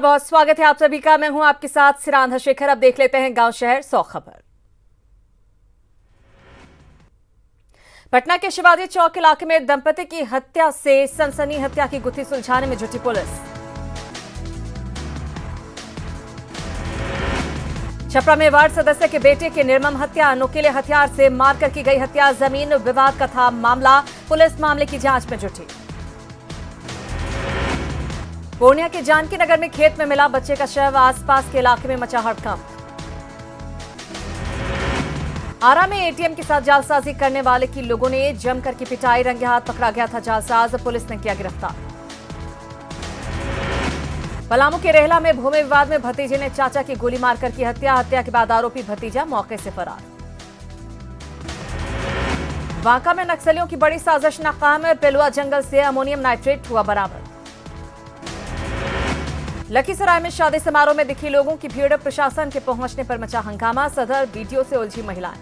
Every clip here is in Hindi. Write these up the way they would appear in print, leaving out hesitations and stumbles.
बहुत स्वागत है आप सभी का। मैं हूं आपके साथ सिरांधा शेखर। अब देख लेते हैं गांव शहर 100 खबर। पटना के शिवाजी चौक इलाके में दंपति की हत्या से सनसनी, हत्या की गुत्थी सुलझाने में जुटी पुलिस। छपरा में वार्ड सदस्य के बेटे की निर्मम हत्या, नुकीले हथियार से मारकर की गई हत्या। जमीन विवाद का था मामला, पुलिस मामले की जांच में जुटी। पूर्णिया के जानकी नगर में खेत में मिला बच्चे का शव, आसपास के इलाके में मचा हड़कंप। आरा में एटीएम के साथ जालसाजी करने वाले की लोगों ने जमकर की पिटाई, रंगे हाथ पकड़ा गया था जालसाज, पुलिस ने किया गिरफ्तार। पलामू के रेहला में भूमि विवाद में भतीजे ने चाचा की गोली मारकर की हत्या, हत्या के बाद आरोपी भतीजा मौके से फरार। बांका में नक्सलियों की बड़ी साजिश नाकाम, पेलुआ जंगल से अमोनियम नाइट्रेट हुआ बरामद। लखीसराय में शादी समारोह में दिखी लोगों की भीड़, प्रशासन के पहुंचने पर मचा हंगामा, सदर वीडियो से उलझी महिलाएं।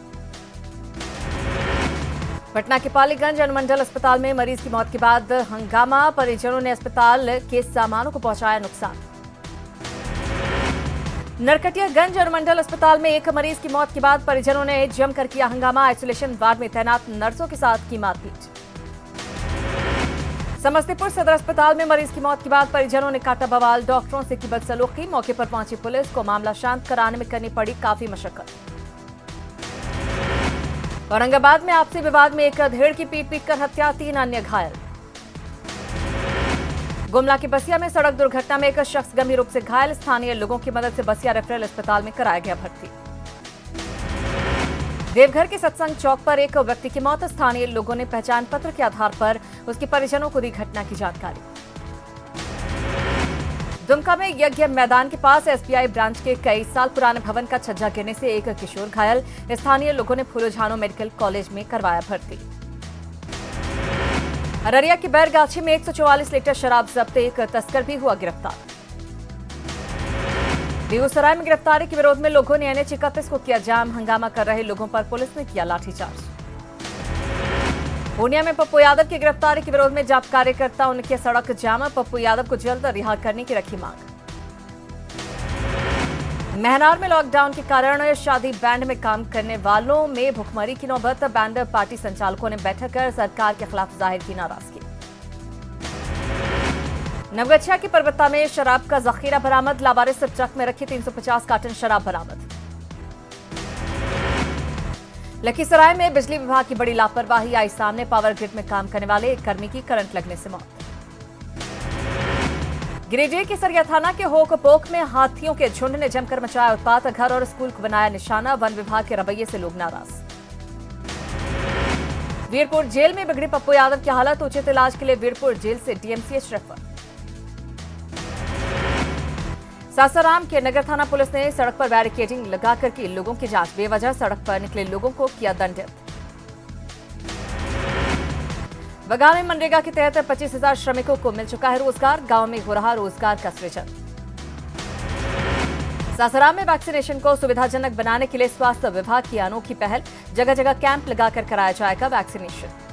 पटना के पालीगंज अनुमंडल अस्पताल में मरीज की मौत के बाद हंगामा, परिजनों ने अस्पताल के सामानों को पहुंचाया नुकसान। नरकटियागंज अनुमंडल अस्पताल में एक मरीज की मौत के बाद परिजनों ने जमकर किया हंगामा, आइसोलेशन वार्ड में तैनात नर्सों के साथ की मारपीट। समस्तीपुर सदर अस्पताल में मरीज की मौत के बाद परिजनों ने काटा बवाल, डॉक्टरों से की बदसलूकी, मौके पर पहुंची पुलिस को मामला शांत कराने में करनी पड़ी काफी मशक्कत। औरंगाबाद में आपसी विवाद में एक अधेड़ की पीट कर हत्या, 3 अन्य घायल। गुमला की बसिया में सड़क दुर्घटना में एक शख्स गंभीर रूप से घायल, स्थानीय लोगों की मदद से बसिया रेफरल अस्पताल में कराया गया भर्ती। देवघर के सत्संग चौक पर एक व्यक्ति की मौत, स्थानीय लोगों ने पहचान पत्र के आधार पर उसके परिजनों को दी घटना की जानकारी। दुमका में यज्ञ मैदान के पास एसबीआई ब्रांच के कई साल पुराने भवन का छज्जा गिरने से एक किशोर घायल, स्थानीय लोगों ने फूलोझानो मेडिकल कॉलेज में करवाया भर्ती। अररिया की बैरगाछी में 144 लीटर शराब जब्त, एक तस्कर भी हुआ गिरफ्तार। बेगूसराय में गिरफ्तारी के विरोध में लोगों ने एनएच 31 को किया जाम, हंगामा कर रहे लोगों पर पुलिस ने किया लाठीचार्ज। पूर्णिया में पप्पू यादव की गिरफ्तारी के विरोध में जाप कार्यकर्ताओं ने किया सड़क जाम, पप्पू यादव को जल्द रिहा करने की रखी मांग। महनार में लॉकडाउन के कारण शादी बैंड में काम करने वालों में भुखमरी की नौबत, बैंड पार्टी संचालकों ने बैठक कर सरकार के खिलाफ जाहिर की नाराजगी। नवगछिया की पर्वता में शराब का जखीरा बरामद, लावारिस ट्रक में रखी 350 कार्टन शराब बरामद। लखीसराय में बिजली विभाग की बड़ी लापरवाही आई सामने, पावर ग्रिड में काम करने वाले एक कर्मी की करंट लगने से मौत। गिरिडीह के सरिया थाना के होक पोक में हाथियों के झुंड ने जमकर मचाया उत्पात, घर और स्कूल को बनाया निशाना, वन विभाग के रवैये से लोग नाराज। वीरपुर जेल में बिगड़ी पप्पू यादव की हालत, उचित इलाज के लिए वीरपुर जेल से डीएमसीएच रेफर। सासाराम के नगर थाना पुलिस ने सड़क पर बैरिकेडिंग लगाकर की लोगों की जांच, बेवजह सड़क पर निकले लोगों को किया दंडित। बगाल में मनरेगा के तहत 25,000 श्रमिकों को मिल चुका है रोजगार, गांव में हो रहा रोजगार का सृजन। सासाराम में वैक्सीनेशन को सुविधाजनक बनाने के लिए स्वास्थ्य विभाग की अनोखी पहल, जगह जगह कैंप लगाकर कराया जाएगा वैक्सीनेशन।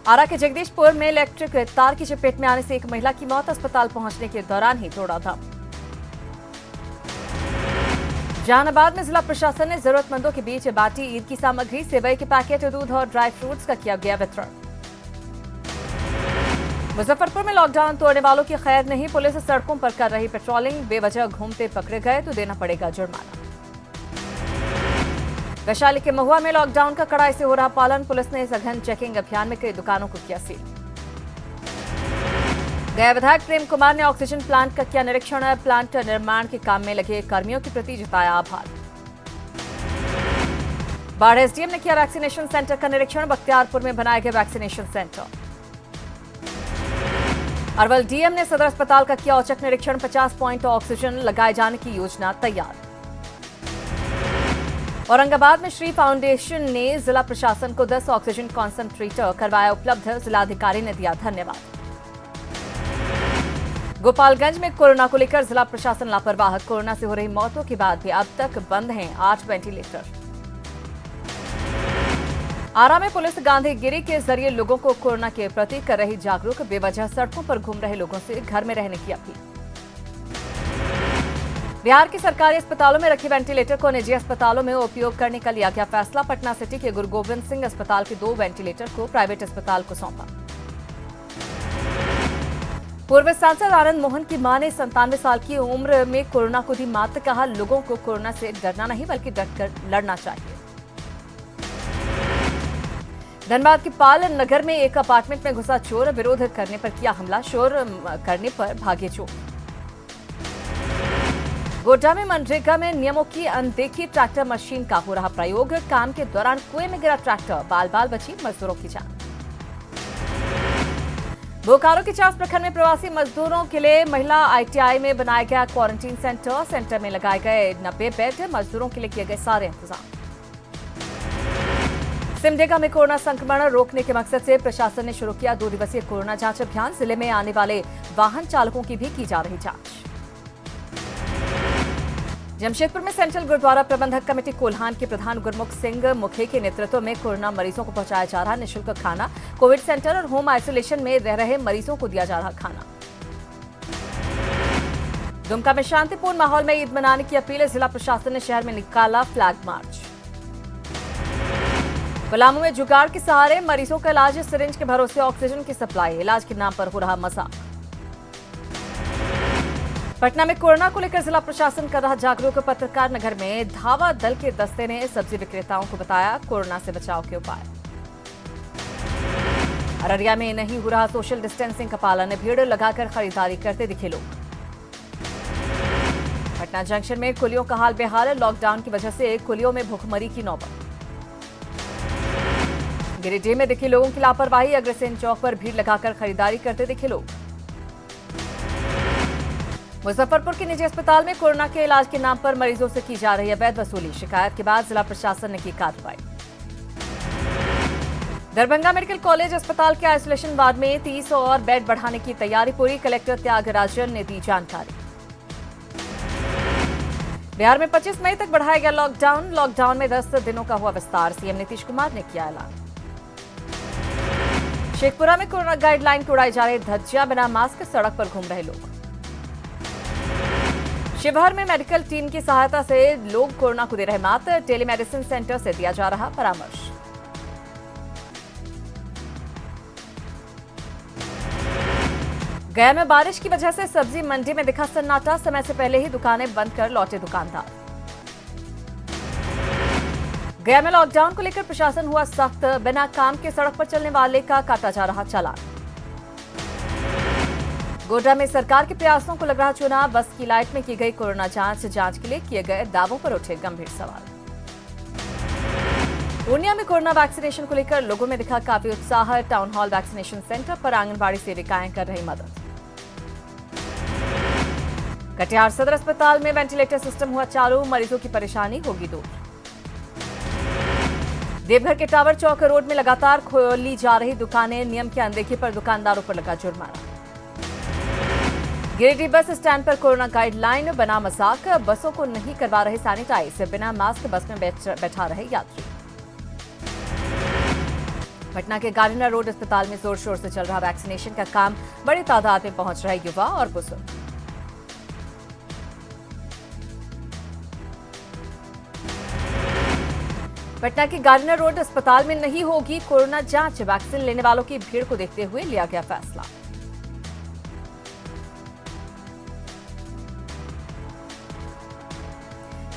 आरा के जगदीशपुर में इलेक्ट्रिक तार की चपेट में आने से एक महिला की मौत, अस्पताल पहुंचने के दौरान ही तोड़ा दम। जहानाबाद में जिला प्रशासन ने जरूरतमंदों के बीच बांटी ईद की सामग्री, सेवई के पैकेट, दूध और ड्राई फ्रूट्स का किया गया वितरण। मुजफ्फरपुर में लॉकडाउन तोड़ने वालों की खैर नहीं, पुलिस सड़कों पर कर रही पेट्रोलिंग, बेवजह घूमते पकड़े गए तो देना पड़ेगा जुर्माना। वैशाली के महुआ में लॉकडाउन का कड़ाई से हो रहा पालन, पुलिस ने सघन चेकिंग अभियान में कई दुकानों को किया सील। गया विधायक प्रेम कुमार ने ऑक्सीजन प्लांट का किया निरीक्षण, प्लांट निर्माण के काम में लगे कर्मियों के प्रति जताया आभार। बाढ़ एसडीएम ने किया वैक्सीनेशन सेंटर का निरीक्षण, बख्तियारपुर में बनाया गया वैक्सीनेशन सेंटर। अरवल डीएम ने सदर अस्पताल का किया औचक निरीक्षण, 50 पॉइंट ऑक्सीजन लगाए जाने की योजना तैयार। औरंगाबाद में श्री फाउंडेशन ने जिला प्रशासन को 10 ऑक्सीजन कॉन्सेंट्रेटर करवाया उपलब्ध, जिलाधिकारी ने दिया धन्यवाद। गोपालगंज में कोरोना को लेकर जिला प्रशासन लापरवाह, कोरोना से हो रही मौतों के बाद भी अब तक बंद हैं 8 वेंटिलेटर। आरा में पुलिस गांधीगिरी के जरिए लोगों को कोरोना के प्रति कर रही जागरूक, बेवजह सड़कों पर घूम रहे लोगों से घर में रहने की अपील। बिहार के सरकारी अस्पतालों में रखे वेंटिलेटर को निजी अस्पतालों में उपयोग करने का लिया गया फैसला। पटना सिटी के गुरु गोविंद सिंह अस्पताल के 2 वेंटिलेटर को प्राइवेट अस्पताल को सौंपा। पूर्व सांसद आनंद मोहन की मां ने 97 साल की उम्र में कोरोना को दी मात। कहा, लोगों को कोरोना से डरना नहीं बल्कि डटकर लड़ना चाहिए। धनबाद के पाल नगर में एक अपार्टमेंट में घुसा चोर, विरोध करने पर किया हमला, शोर करने पर भागे चोर। गोड्डा में मनरेगा में नियमों की अनदेखी, ट्रैक्टर मशीन का हो रहा प्रयोग। काम के दौरान कुएं में गिरा ट्रैक्टर, बाल बाल बची मजदूरों की जान। बोकारो के चास प्रखंड में प्रवासी मजदूरों के लिए महिला आईटीआई में बनाया गया क्वारंटीन सेंटर। सेंटर में लगाए गए 90 बेड, मजदूरों के लिए किए गए सारे इंतजाम। सिमडेगा में कोरोना संक्रमण रोकने के मकसद से प्रशासन ने शुरू किया 2 दिवसीय कोरोना जांच अभियान। जिले में आने वाले वाहन चालकों की भी की जा रही जांच। जमशेदपुर में सेंट्रल गुरुद्वारा प्रबंधक कमेटी कोल्हान के प्रधान गुरमुख सिंह मुखे के नेतृत्व में कोरोना मरीजों को पहुंचाया जा रहा निःशुल्क खाना। कोविड सेंटर और होम आइसोलेशन में रह रहे मरीजों को दिया जा रहा खाना। दुमका में शांतिपूर्ण माहौल में ईद मनाने की अपील। जिला प्रशासन ने शहर में निकाला फ्लैग मार्च। पलामू में जुगाड़ के सहारे मरीजों का इलाज, सिरिंज के भरोसे ऑक्सीजन की सप्लाई, इलाज के नाम पर हो रहा मजाक। पटना में कोरोना को लेकर जिला प्रशासन कर रहा जागरूक। पत्रकार नगर में धावा दल के दस्ते ने सब्जी विक्रेताओं को बताया कोरोना से बचाव के उपाय। अररिया में नहीं हो रहा सोशल डिस्टेंसिंग का पालन, भीड़ लगाकर खरीदारी करते दिखे लोग। पटना जंक्शन में कुलियों का हाल बेहाल, लॉकडाउन की वजह से कुलियों में भूखमरी की नौबत। गिरिडीह में दिखे लोगों की लापरवाही, अग्रसेन चौक पर भीड़ लगाकर खरीदारी करते दिखे लोग। मुजफ्फरपुर के निजी अस्पताल में कोरोना के इलाज के नाम पर मरीजों से की जा रही अवैध वसूली, शिकायत के बाद जिला प्रशासन ने की कार्रवाई। दरभंगा मेडिकल कॉलेज अस्पताल के आइसोलेशन वार्ड में 30 और बेड बढ़ाने की तैयारी पूरी, कलेक्टर त्यागराजन ने दी जानकारी। बिहार में 25 मई तक बढ़ाया गया लॉकडाउन। लॉकडाउन में 10 दिनों का हुआ विस्तार, सीएम नीतीश कुमार ने किया ऐलान। शेखपुरा में कोरोना गाइडलाइन को उड़ाई जा रही धज्जियां, बिना मास्क सड़क पर घूम रहे लोग। शिवहर में मेडिकल टीम की सहायता से लोग कोरोना को दे रहे मात, टेलीमेडिसिन सेंटर से दिया जा रहा परामर्श। गया में बारिश की वजह से सब्जी मंडी में दिखा सन्नाटा, समय से पहले ही दुकानें बंद कर लौटे दुकानदार। गया में लॉकडाउन को लेकर प्रशासन हुआ सख्त, बिना काम के सड़क पर चलने वाले का काटा जा रहा चालान। गोड्डा में सरकार के प्रयासों को लग रहा चूना, बस की लाइट में की गई कोरोना जांच के लिए किए गए दावों पर उठे गंभीर सवाल। पूर्णिया में कोरोना वैक्सीनेशन को लेकर लोगों में दिखा काफी उत्साह, टाउन हॉल वैक्सीनेशन सेंटर पर आंगनबाड़ी सेविकाएं कर रही मदद। कटिहार सदर अस्पताल में वेंटिलेटर सिस्टम हुआ चालू, मरीजों की परेशानी होगी दूर। देवघर के टावर चौक रोड में लगातार खोली जा रही दुकानें, नियम की अनदेखी पर दुकानदारों पर लगा जुर्माना। गिरिडीह बस स्टैंड पर कोरोना गाइडलाइन बना मजाक, बसों को नहीं करवा रहे सैनिटाइज, बिना मास्क बस में बैठा रहे यात्री। पटना के गार्डिनर रोड अस्पताल में जोर शोर से चल रहा वैक्सीनेशन का काम, बड़ी तादाद में पहुंच रहे युवा और बुजुर्ग। पटना के गार्डिनर रोड अस्पताल में नहीं होगी कोरोना जांच, वैक्सीन लेने वालों की भीड़ को देखते हुए लिया गया फैसला।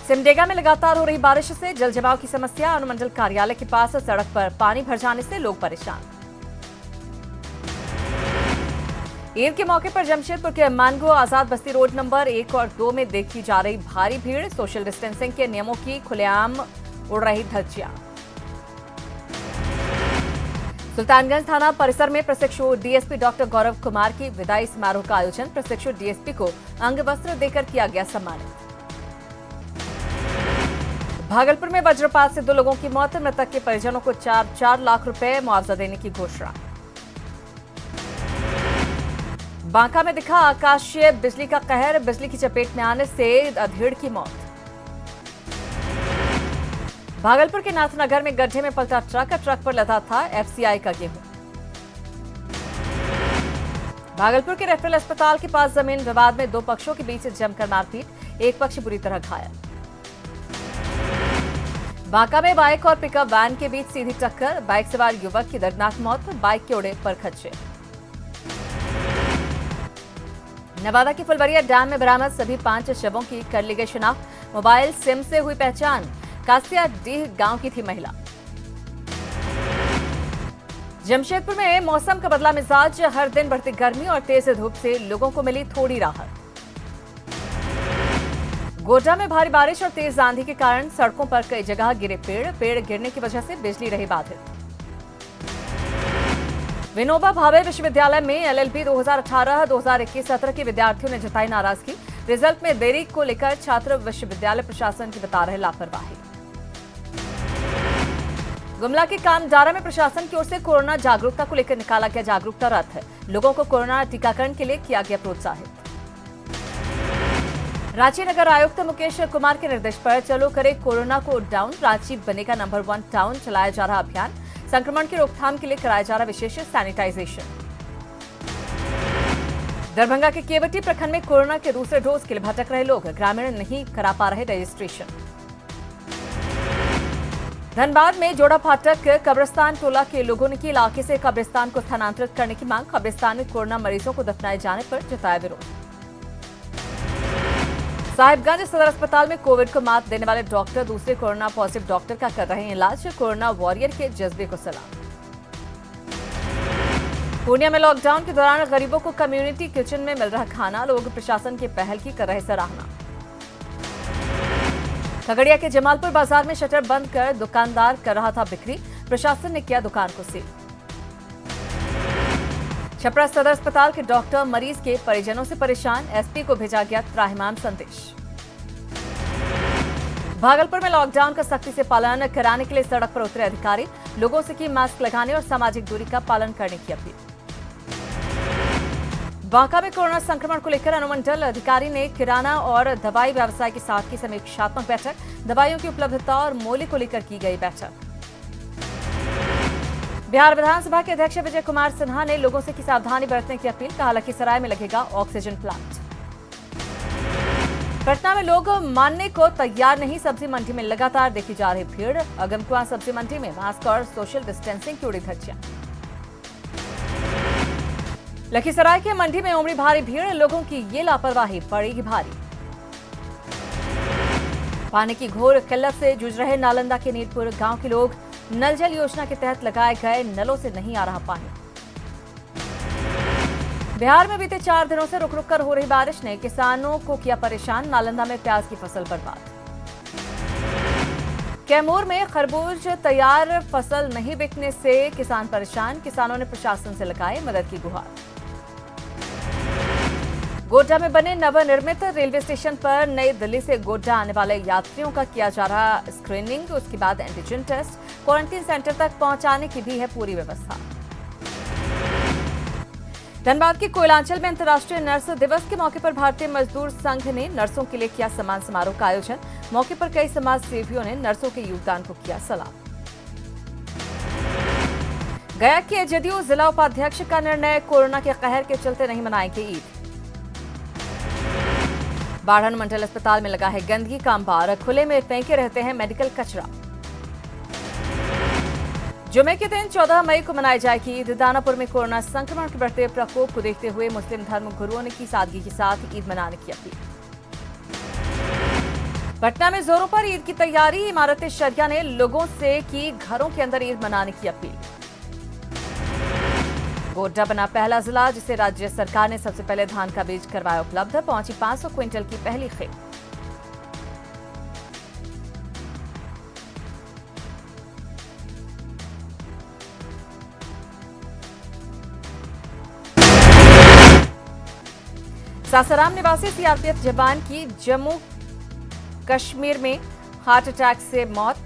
सिमडेगा में लगातार हो रही बारिश से जल जमाव की समस्या, अनुमंडल कार्यालय के पास सड़क पर पानी भर जाने से लोग परेशान। ईद के मौके पर जमशेदपुर के मानगो आजाद बस्ती रोड नंबर 1 और 2 में देखी जा रही भारी भीड़, सोशल डिस्टेंसिंग के नियमों की खुलेआम उड़ रही धज्जियां। सुल्तानगंज थाना परिसर में प्रशिक्षु डीएसपी डॉक्टर गौरव कुमार की विदाई समारोह का आयोजन, प्रशिक्षु डीएसपी को अंग वस्त्र देकर किया गया सम्मानित। भागलपुर में वज्रपात से 2 लोगों की मौत, मृतक के परिजनों को 4 लाख रुपए मुआवजा देने की घोषणा। बांका में दिखा आकाशीय बिजली का कहर, बिजली की चपेट में आने से अधेड़ की मौत। भागलपुर के नाथनगर में गड्ढे में पलटा ट्रक पर लदा था एफसीआई का गेहूं। भागलपुर के रेफरल अस्पताल के पास जमीन विवाद में दो पक्षों के बीच जमकर मारपीट, एक पक्ष बुरी तरह घायल। बांका में बाइक और पिकअप वैन के बीच सीधी टक्कर, बाइक सवार युवक की दर्दनाक मौत, बाइक के उड़े पर खच्चे। नवादा की फुलवरिया डैम में बरामद सभी 5 शवों की कर ली गई शिनाख्त, मोबाइल सिम से हुई पहचान, कासियाडीह गांव की थी महिला। जमशेदपुर में मौसम का बदला मिजाज, हर दिन बढ़ती गर्मी और तेज धूप से लोगों को मिली थोड़ी राहत। गोड्डा में भारी बारिश और तेज आंधी के कारण सड़कों पर कई जगह गिरे पेड़ गिरने की वजह से बिजली रही बाधित। विनोबा भावे विश्वविद्यालय में एलएलबी 2018-2021 सत्र के विद्यार्थियों ने जताई नाराजगी, रिजल्ट में देरी को लेकर छात्र विश्वविद्यालय प्रशासन की बता रहे लापरवाही। गुमला के कामडारा में प्रशासन की ओर से कोरोना जागरूकता को लेकर निकाला गया जागरूकता रथ, लोगों को कोरोना टीकाकरण के लिए किया गया प्रोत्साहित। रांची नगर आयुक्त मुकेश कुमार के निर्देश पर चलो करे कोरोना को डाउन, रांची बनेगा नंबर 1 टाउन, चलाया जा रहा अभियान, संक्रमण की रोकथाम के लिए कराया जा रहा विशेष सैनिटाइजेशन। दरभंगा के केवटी प्रखंड में कोरोना के दूसरे डोज के लिए भटक रहे लोग, ग्रामीण नहीं करा पा रहे रजिस्ट्रेशन। धनबाद में जोड़ा फाटक कब्रिस्तान टोला के लोगों ने की इलाके से कब्रिस्तान को स्थानांतरित करने की मांग, कब्रिस्तान में कोरोना मरीजों को दफनाए जाने पर जताया विरोध। साहिबगंज सदर अस्पताल में कोविड को मात देने वाले डॉक्टर दूसरे कोरोना पॉजिटिव डॉक्टर का कर रहे हैं इलाज, कोरोना वॉरियर के जज्बे को सलाम। पूर्णिया में लॉकडाउन के दौरान गरीबों को कम्युनिटी किचन में मिल रहा खाना, लोग प्रशासन की पहल की कर रहे सराहना। खगड़िया के जमालपुर बाजार में शटर बंद कर दुकानदार कर रहा था बिक्री, प्रशासन ने किया दुकान को सील। छपरा सदर अस्पताल के डॉक्टर मरीज के परिजनों से परेशान, एसपी को भेजा गया त्राहिमाम संदेश। भागलपुर में लॉकडाउन का सख्ती से पालन कराने के लिए सड़क पर उतरे अधिकारी, लोगों से की मास्क लगाने और सामाजिक दूरी का पालन करने की अपील। बांका में कोरोना संक्रमण को लेकर अनुमंडल अधिकारी ने किराना और दवाई व्यवसाय के साथ की समीक्षात्मक बैठक, दवाइयों की उपलब्धता और मूल्य को लेकर की गई बैठक। बिहार विधानसभा के अध्यक्ष विजय कुमार सिन्हा ने लोगों से की सावधानी बरतने की अपील, कहा लखीसराय में लगेगा ऑक्सीजन प्लांट। पटना में लोग मानने को तैयार नहीं, सब्जी मंडी में लगातार देखी जा रही भीड़, अगमकुआं सब्जी मंडी में मास्क और सोशल डिस्टेंसिंग की उड़ी धज्जियां। लखीसराय के मंडी में उमड़ी भारी भीड़, लोगों की ये लापरवाही पड़ेगी भारी। पानी की घोर किल्लत से जूझ रहे नालंदा के नीरपुर गांव के लोग, नल जल योजना के तहत लगाए गए नलों से नहीं आ रहा पानी। बिहार में बीते 4 दिनों से रुक रुक कर हो रही बारिश ने किसानों को किया परेशान, नालंदा में प्याज की फसल बर्बाद। कैमूर में खरबूज तैयार, फसल नहीं बिकने से किसान परेशान, किसानों ने प्रशासन से लगाई मदद की गुहार। गोड्डा में बने नवनिर्मित रेलवे स्टेशन पर नई दिल्ली से गोड्डा आने वाले यात्रियों का किया जा रहा स्क्रीनिंग, उसके बाद एंटीजन टेस्ट, क्वारंटीन सेंटर तक पहुंचाने की भी है पूरी व्यवस्था। धनबाद के कोयलांचल में अंतर्राष्ट्रीय नर्स दिवस के मौके पर भारतीय मजदूर संघ ने नर्सों के लिए किया सम्मान समारोह का आयोजन, मौके पर कई समाज सेवियों ने नर्सों के योगदान को किया सलाम। गया के जदयू जिला उपाध्यक्ष का निर्णय, कोरोना के कहर के चलते नहीं मनाएंगे ईद। बाढ़ अनुमंडल अस्पताल में लगा है गंदगी का अंबार, खुले में फेंके रहते हैं मेडिकल कचरा। जुमे के दिन 14 मई को मनाई जाएगी ईद, दानापुर में कोरोना संक्रमण के बढ़ते प्रकोप को देखते हुए मुस्लिम धर्म गुरुओं ने की सादगी के साथ ईद मनाने की अपील। पटना में जोरों पर ईद की तैयारी, इमारत शरिया ने लोगों से की घरों के अंदर ईद मनाने की अपील। गोड्डा बना पहला जिला जिसे राज्य सरकार ने सबसे पहले धान का बीज करवाया उपलब्ध, पहुंची 500 क्विंटल की पहली खेप। सासाराम निवासी सीआरपीएफ जवान की जम्मू कश्मीर में हार्ट अटैक से मौत,